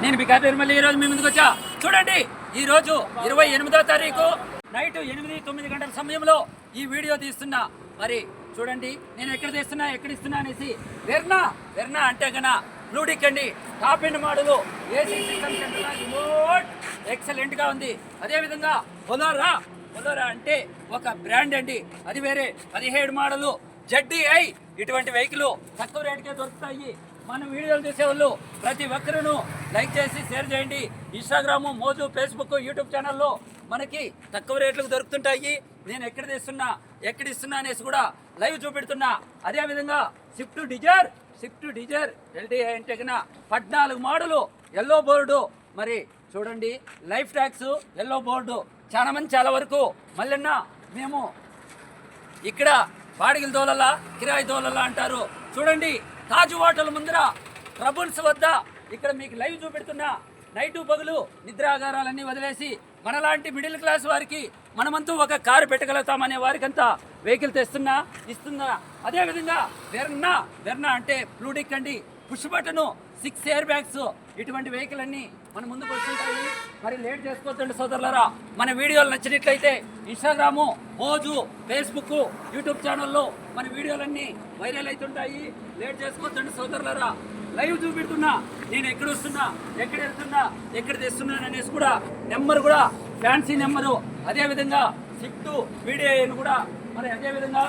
నేను మీ కాపీ మళ్ళీ ఈరోజు మీ ముందుకు వచ్చా. చూడండి, ఈరోజు 28వ తారీఖు నైట్ 8-9 గంటల సమయంలో ఈ వీడియో తీస్తున్నా. మరి చూడండి, నేను ఎక్కడ తీస్తున్నా ఎక్కడ ఇస్తున్నా అనేసి. వెర్నా అంటే కన్నా బ్లూడిక్ అండి, top end model AC system centre remote ఎక్సలెంట్గా ఉంది. అదేవిధంగా బొలోరా అంటే ఒక బ్రాండ్ అండి, అది వేరే 17 మోడల్ ZDI. ఇటువంటి వెహికల్ తక్కువ రేటుకే దొరుకుతాయి. మన వీడియోలు చూసేవాళ్ళు ప్రతి ఒక్కరూ లైక్ చేసి షేర్ చేయండి. ఇన్స్టాగ్రాము, మోజు, ఫేస్బుక్, యూట్యూబ్ ఛానల్లో మనకి తక్కువ రేట్లకు దొరుకుతుంటాయి. నేను ఎక్కడ తీస్తున్నా ఎక్కడ ఇస్తున్నా అనేసి కూడా లైవ్ చూపెడుతున్నా. అదేవిధంగా స్విఫ్ట్ డిజైర్ LDI అంటే కన్నా 14 మోడలు ఎల్లో బోర్డు. మరి చూడండి, లైఫ్ ట్యాక్స్ ఎల్లో బోర్డు. చాలా మంది చాలా వరకు మళ్ళీ మేము ఇక్కడ బాడిగల దోలలా కిరాయి దోలలా అంటారు. చూడండి, తాజు హోటల్ ముందర ట్రబుల్స్ వద్ద ఇక్కడ మీకు లైవ్ చూపెడుతున్నా. నైటు పగులు నిద్రాగారాలన్నీ వదిలేసి మనలాంటి మిడిల్ క్లాస్ వారికి మనమంతూ ఒక కారు పెట్టగలుగుతామనే వారికంతా వెహికల్ ఇస్తున్నా. అదేవిధంగా వెర్నా అంటే బ్లూడిక్ అండి, పుష్ బటను, 6 ఎయిర్ బ్యాగ్స్. ఇటువంటి వెహికల్ అన్నీ మన ముందుకు వస్తుంటాయి. మరి లేట్ చేసుకోవద్దండి సోదరులారా. మన వీడియోలు నచ్చినట్లయితే ఇన్స్టాగ్రాము, మోజు, ఫేస్బుక్, యూట్యూబ్ ఛానల్లో మన వీడియోలన్నీ వైరల్ అవుతుంటాయి. లేట్ చేసుకోవద్దండి సోదరులారా. లైవ్ చూపెడుతున్నా, నేను ఎక్కడ వస్తున్నా ఎక్కడ వెళ్తున్నా ఎక్కడ తెస్తున్నాను అనేసి కూడా నెంబర్ కూడా ఫ్యాన్సీ నెంబరు. అదేవిధంగా స్విఫ్ట్ VDI కూడా మరి అదేవిధంగా